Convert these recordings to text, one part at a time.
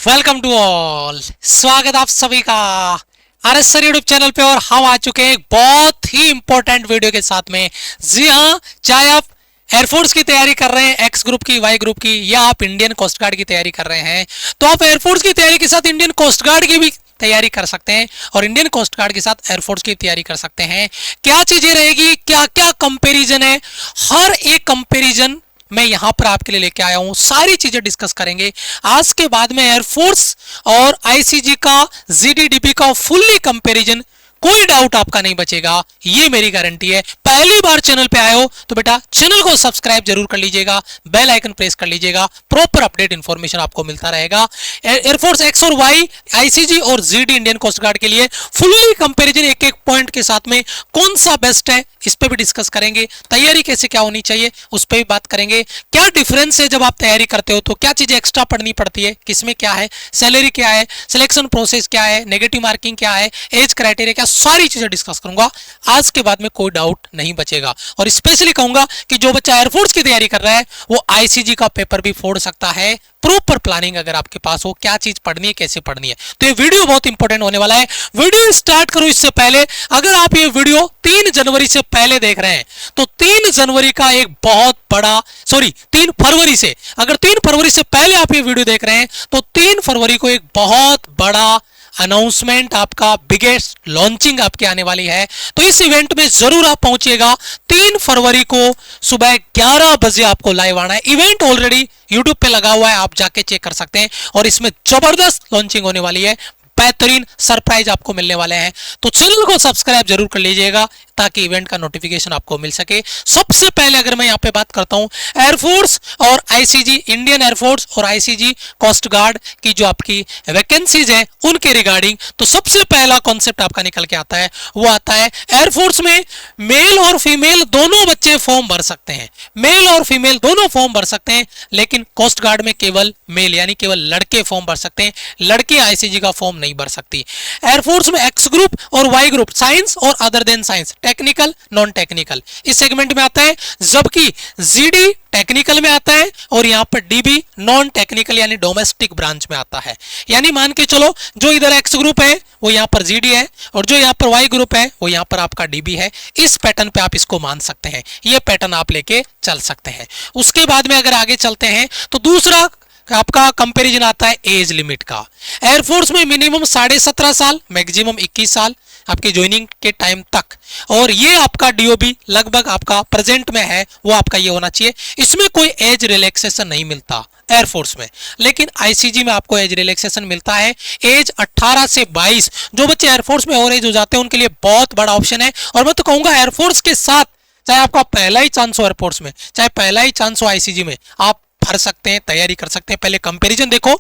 Welcome to all, स्वागत आप सभी का R S sir YouTube channel पे। और हम आ चुके हैं एक बहुत ही इंपॉर्टेंट वीडियो के साथ में। जी हाँ, चाहे आप एयरफोर्स की तैयारी कर रहे हैं, एक्स ग्रुप की, वाई ग्रुप की, या आप इंडियन कोस्ट गार्ड की तैयारी कर रहे हैं, तो आप एयरफोर्स की तैयारी के साथ इंडियन कोस्ट गार्ड की भी तैयारी कर सकते हैं और इंडियन कोस्ट गार्ड के साथ एयरफोर्स की तैयारी कर सकते हैं। क्या चीजें रहेगी, क्या क्या कंपेरिजन है, हर एक कंपेरिजन मैं यहां पर आपके लिए लेके आया हूं। सारी चीजें डिस्कस करेंगे आज के बाद में। एयरफोर्स और आईसीजी का, जीडीडीपी का फुल्ली कंपैरिजन, कोई डाउट आपका नहीं बचेगा, ये मेरी गारंटी है। पहली बार चैनल पे आए हो तो बेटा चैनल को सब्सक्राइब जरूर कर लीजिएगा, बेल आइकन प्रेस कर लीजिएगा, प्रॉपर अपडेट इंफॉर्मेशन आपको मिलता रहेगा। एयरफोर्स एक्स और वाई, आईसीजी और जीडी, इंडियन कोस्ट गार्ड के लिए फुल्ली कंपैरिजन, एक एक पॉइंट के साथ में कौन सा बेस्ट है इस पे भी डिस्कस करेंगे। तैयारी कैसे क्या होनी चाहिए उस पर भी बात करेंगे। क्या डिफरेंस है जब आप तैयारी करते हो तो क्या चीजें एक्स्ट्रा पढ़नी पड़ती है, किसमें क्या है, सैलरी क्या है, सिलेक्शन प्रोसेस क्या है, नेगेटिव मार्किंग क्या है, एज क्राइटेरिया क्या, सारी चीजें डिस्कस करूंगा। आज के बाद में कोई डाउट नहीं बचेगा। और स्पेशली कहूंगा कि जो बच्चा एयरफोर्स की तैयारी कर रहा है वो आईसीजी का पेपर भी फोड़ सकता है। प्रॉपर प्लानिंग अगर आपके पास हो, क्या चीज पढ़नी है, कैसे पढ़नी है, तो ये वीडियो बहुत इंपॉर्टेंट होने वाला है। वीडियो स्टार्ट करूं इससे पहले, अगर आप ये वीडियो 3 जनवरी से पहले देख रहे हैं तो 3 जनवरी का एक बहुत बड़ा, 3 फरवरी से, अगर 3 फरवरी से पहले आप ये वीडियो देख रहे हैं तो 3 फरवरी को एक बहुत बड़ा अनाउंसमेंट, आपका बिगेस्ट लॉन्चिंग आपके आने वाली है। तो इस इवेंट में जरूर आप पहुंचिएगा। 3 फरवरी को सुबह 11 बजे आपको लाइव आना है। इवेंट ऑलरेडी यूट्यूब पे लगा हुआ है, आप जाके चेक कर सकते हैं। और इसमें जबरदस्त लॉन्चिंग होने वाली है, बेहतरीन सरप्राइज आपको मिलने वाले हैं। तो चैनल को सब्सक्राइब जरूर कर लीजिएगा ताकि इवेंट का नोटिफिकेशन आपको मिल सके। सबसे पहले अगर मैं यहां पे बात करता हूं एयरफोर्स और आईसीजी, इंडियन एयरफोर्स और आईसीजी कोस्ट गार्ड की जो आपकी वैकेंसीज है उनके रिगार्डिंग, तो सबसे पहला कॉन्सेप्ट आपका निकल के आता है, वो आता है एयरफोर्स में मेल और फीमेल दोनों बच्चे फॉर्म भर सकते हैं। मेल और फीमेल दोनों फॉर्म भर सकते हैं, लेकिन कोस्ट गार्ड में केवल मेल यानी केवल लड़के फॉर्म भर सकते हैं, लड़के आईसीजी का फॉर्म नहीं भर सकती। एयरफोर्स में एक्स ग्रुप और वाई ग्रुप, साइंस और other than science, technical, non technical, इस सेगमेंट में आता है। जबकि जीडी टेक्निकल में आता है और यहां पर डीबी नॉन टेक्निकल यानी डोमेस्टिक ब्रांच में आता है। यानी मान के चलो जो इधर एक्स ग्रुप है वो यहां पर जीडी है और जो यहां पर वाई ग्रुप है वो यहां पर आपका डीबी है। इस पैटर्न पे आप इसको मान सकते हैं, ये पैटर्न आप लेके चल सकते हैं। उसके बाद में अगर आगे चलते हैं तो दूसरा आपका कंपैरिजन आता है एज लिमिट का। एयरफोर्स में मिनिमम 17.5 साल, मैक्सिमम 21 साल आपकी ज्वाइनिंग के टाइम तक, और ये आपका डीओबी लगभग आपका प्रेजेंट में है वो आपका ये होना चाहिए। इसमें कोई एज रिलैक्सेशन नहीं मिलता एयरफोर्स में, लेकिन आईसीजी में आपको एज रिलैक्सेशन मिलता है। एज 18 से 22, जो बच्चे एयरफोर्स में ओवर एज हो जाते हैं उनके लिए बहुत बड़ा ऑप्शन है। और मैं तो कहूंगा एयरफोर्स के साथ, चाहे आपका पहला ही चांस हो एयरफोर्स में, चाहे पहला ही चांस हो आईसीजी में, आप भर सकते हैं, तैयारी कर सकते हैं। पहले कंपैरिजन देखो,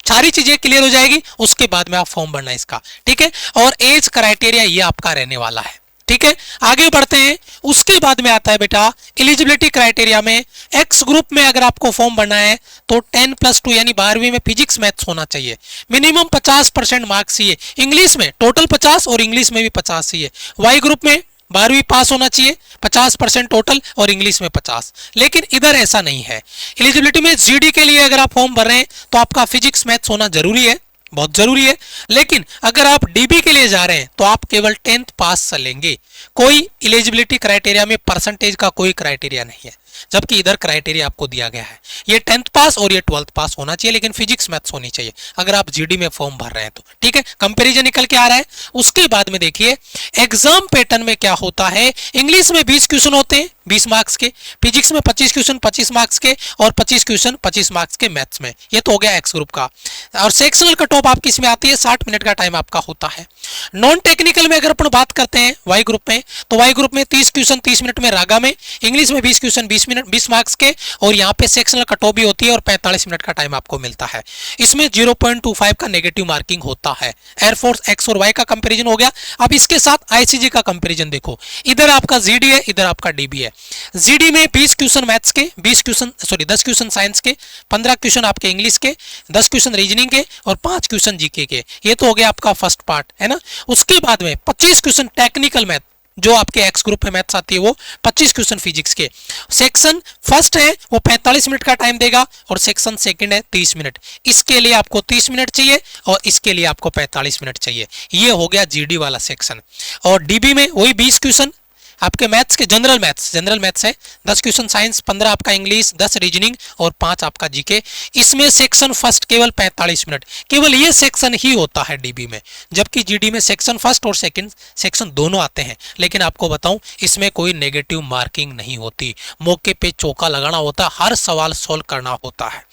सारी चीजें क्लियर हो जाएगी, उसके बाद में आप फॉर्म भरना है इसका, ठीक है। और एज क्राइटेरिया ये आपका रहने वाला है, ठीक है। आगे बढ़ते हैं, उसके बाद में आता है बेटा एलिजिबिलिटी क्राइटेरिया में। एक्स ग्रुप में अगर आपको फॉर्म भरना है तो 10+2 यानी 12वीं में फिजिक्स मैथ्स होना चाहिए। मिनिमम 50% मार्क्स चाहिए इंग्लिश में, टोटल 50 और इंग्लिश में भी 50 चाहिए। वाई ग्रुप में 12वीं पास होना चाहिए, 50% टोटल और इंग्लिश में 50। लेकिन इधर ऐसा नहीं है। एलिजिबिलिटी में जीडी के लिए अगर आप फॉर्म भर रहे हैं तो आपका फिजिक्स मैथ्स होना जरूरी है, बहुत जरूरी है। लेकिन अगर आप डीबी के लिए जा रहे हैं तो आप केवल 10th पास चलेंगे। कोई एलिजिबिलिटी क्राइटेरिया में परसेंटेज का कोई क्राइटेरिया नहीं है, जबकि इधर क्राइटेरिया आपको दिया गया है। ये 10th पास और ये 12th पास होना चाहिए, लेकिन फिजिक्स मैथ्स होनी चाहिए अगर आप जीडी में फॉर्म भर रहे हैं तो, ठीक है। कंपैरिजन निकल के आ रहा है। उसके बाद में देखिए एग्जाम पैटर्न में क्या होता है। इंग्लिश में 20 क्वेश्चन होते हैं 20 मार्क्स के, फिजिक्स में 25 क्वेश्चन 25 मार्क्स के, और 25 क्वेश्चन 25 मार्क्स के मैथ्स में। ये तो हो गया एक्स ग्रुप का। और सेक्शनल कट ऑफ आपकी इसमें आती है, 60 मिनट का टाइम आपका होता है। नॉन टेक्निकल में अगर अपन बात करते हैं वाई ग्रुप में, तो वाई ग्रुप में 30 क्वेश्चन 30 मिनट में रागा में, इंग्लिश में 20 क्वेश्चन 20 मार्क्स के, और यहाँ पे सेक्शनल कट ऑफ भी होती है और 45 मिनट का टाइम आपको मिलता है। इसमें 0.25 का नेगेटिव मार्किंग होता है। एयरफोर्स एक्स और वाई का कंपैरिजन हो गया। अब इसके साथ आईसीजी का कंपैरिजन देखो, इधर आपका जीडी है, इधर आपका डीबी है। जीडी में 20 क्वेश्चन मैथ्स के, 10 क्वेश्चन साइंस के, 15 क्वेश्चन आपके इंग्लिश के, 10 क्वेश्चन रीजनिंग के और 5 क्वेश्चन जीके के। ये तो हो गया आपका फर्स्ट पार्ट, है ना। उसके बाद में 25 क्वेश्चन टेक्निकल मैथ, जो आपके एक्स ग्रुप में मैथ्स आती है वो 25 क्वेश्चन फिजिक्स के। सेक्शन फर्स्ट है वो 45 मिनट का टाइम देगा और सेक्शन सेकंड है 30 मिनट। इसके लिए आपको 30 मिनट चाहिए और इसके लिए आपको 45 मिनट चाहिए। ये हो गया जीडी वाला सेक्शन। और डीबी में वही 20 क्वेश्चन आपके मैथ्स के, जनरल मैथ्स है 10 क्वेश्चन साइंस, 15 आपका इंग्लिश, 10 रीजनिंग और 5 आपका जीके। इसमें सेक्शन फर्स्ट केवल 45 मिनट, केवल ये सेक्शन ही होता है डीबी में, जबकि जीडी में सेक्शन फर्स्ट और सेकंड सेक्शन दोनों आते हैं। लेकिन आपको बताऊं इसमें कोई नेगेटिव मार्किंग नहीं होती, मौके पे चौका लगाना होता है, हर सवाल सोल्व करना होता है।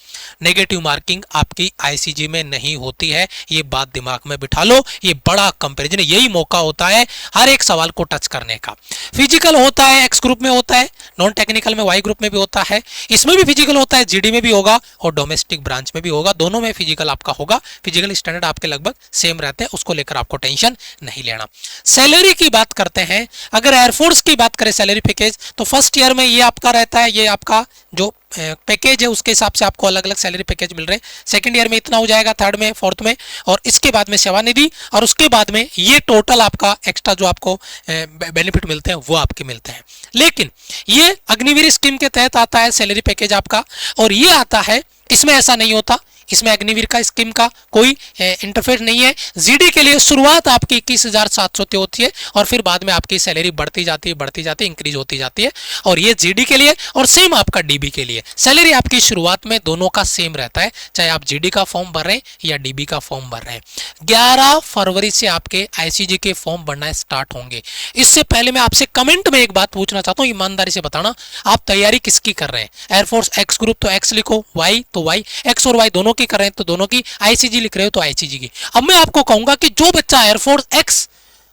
नेगेटिव मार्किंग आपकी आईसीजी में नहीं होती है, ये बात दिमाग में बिठा लो। ये बड़ा कंपैरिजन, यही मौका होता है हर एक सवाल को टच करने का। फिजिकल होता है एक्स ग्रुप में होता है, नॉन टेक्निकल में वाई ग्रुप में भी होता है, इसमें भी फिजिकल होता है, जीडी में भी होगा और डोमेस्टिक ब्रांच में भी होगा, दोनों में फिजिकल आपका होगा। फिजिकल स्टैंडर्ड आपके लगभग सेम रहते हैं, उसको लेकर आपको टेंशन नहीं लेना। सैलरी की बात करते हैं, अगर एयरफोर्स की बात करें सैलरी पैकेज, तो फर्स्ट ईयर में ये आपका रहता है, ये आपका जो पैकेज है उसके हिसाब से आपको अलग अलग सैलरी पैकेज मिल रहे हैं। सेकंड ईयर में इतना हो जाएगा, थर्ड में, फोर्थ में, और इसके बाद में सेवानिधि, और उसके बाद में ये टोटल आपका एक्स्ट्रा जो आपको बेनिफिट मिलते हैं वो आपके मिलते हैं। लेकिन ये अग्निवीर स्कीम के तहत आता है सैलरी पैकेज आपका, और ये आता है, इसमें ऐसा नहीं होता, इसमें अग्निवीर का स्कीम का कोई इंटरफेयर नहीं है। जीडी के लिए शुरुआत आपकी 21,700 से होती है और फिर बाद में आपकी सैलरी बढ़ती जाती है, इंक्रीज होती जाती है। और ये जीडी के लिए और सेम आपका डीबी के लिए सैलरी आपकी शुरुआत में दोनों का सेम रहता है, चाहे आप जीडी का फॉर्म भर रहे हैं या डीबी का फॉर्म भर रहे हैं। 11 फरवरी से आपके आईसीजी के फॉर्म भरना स्टार्ट होंगे। इससे पहले मैं आपसे कमेंट में एक बात पूछना चाहता हूं, ईमानदारी से बताना आप तैयारी किसकी कर रहे हैं। एयरफोर्स एक्स ग्रुप तो एक्स लिखो, वाई तो वाई, एक्स और वाई दोनों की कर रहे हैं तो दोनों की, आईसीजी लिख रहे हो तो आईसीजी की। अब मैं आपको कहूंगा कि जो बच्चा एयरफोर्स एक्स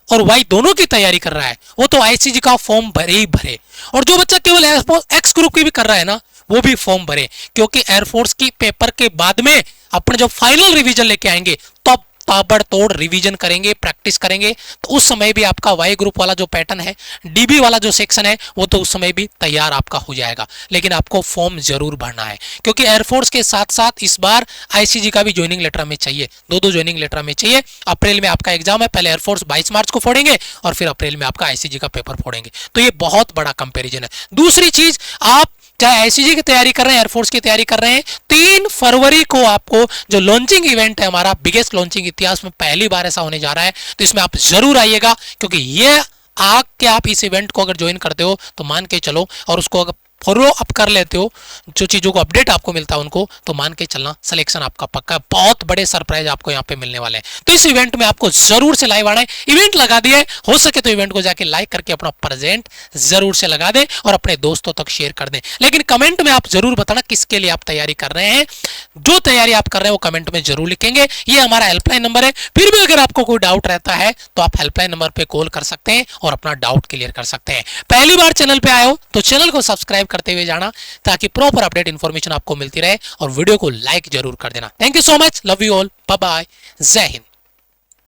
और वाई दोनों की तैयारी कर रहा है वो तो आईसीजी का फॉर्म भरे ही भरे, और जो बच्चा केवल एयरफोर्स एक्स ग्रुप की भी कर रहा है ना वो भी फॉर्म भरे, क्योंकि एयरफोर्स की पेपर के बाद में अपने जब फाइनल रिवीजन लेके आएंगे तब ताबड़तोड़ रिवीजन करेंगे, प्रैक्टिस करेंगे, तो उस समय भी आपका वाई ग्रुप वाला जो पैटर्न है, डीबी वाला जो सेक्शन है, वो तो उस समय भी तैयार आपका हो जाएगा। लेकिन आपको फॉर्म जरूर भरना है, क्योंकि एयरफोर्स के साथ साथ इस बार आईसीजी का भी ज्वाइनिंग लेटर में चाहिए, दो ज्वाइनिंग लेटर में चाहिए। अप्रैल में आपका एग्जाम है, पहले एयरफोर्स 22 मार्च को फोड़ेंगे और फिर अप्रैल में आपका आईसीजी का पेपर फोड़ेंगे, तो ये बहुत बड़ा कंपेरिजन है। दूसरी चीज, आप चाहे आईसीजी की तैयारी कर रहे हैं, एयरफोर्स की तैयारी कर रहे हैं, 3 फरवरी को आपको जो लॉन्चिंग इवेंट है, हमारा बिगेस्ट लॉन्चिंग इतिहास में पहली बार ऐसा होने जा रहा है, तो इसमें आप जरूर आइएगा, क्योंकि ये आके आप इस इवेंट को अगर ज्वाइन करते हो तो मान के चलो, और उसको अगर फॉलो अप कर लेते हो, जो चीजों को अपडेट आपको मिलता है उनको, तो मान के चलना सिलेक्शन आपका पक्का है। बहुत बड़े सरप्राइज आपको यहाँ पे मिलने वाले हैं, तो इस इवेंट में आपको जरूर से लाइव आना है। इवेंट लगा दिया है, हो सके तो इवेंट को जाके लाइक करके अपना प्रेजेंट जरूर से लगा दें और अपने दोस्तों तक शेयर कर दें। लेकिन कमेंट में आप जरूर बताना किसके लिए आप तैयारी कर रहे हैं, जो तैयारी आप कर रहे हैं वो कमेंट में जरूर लिखेंगे। ये हमारा हेल्पलाइन नंबर है, फिर भी अगर आपको कोई डाउट रहता है तो आप हेल्पलाइन नंबर पे कॉल कर सकते हैं और अपना डाउट क्लियर कर सकते हैं। पहली बार चैनल पे आए हो तो चैनल को सब्सक्राइब करते हुए जाना, ताकि प्रॉपर अपडेट इंफॉर्मेशन आपको मिलती रहे, और वीडियो को लाइक जरूर कर देना। Thank you so much, love you all, bye bye, जय हिंद।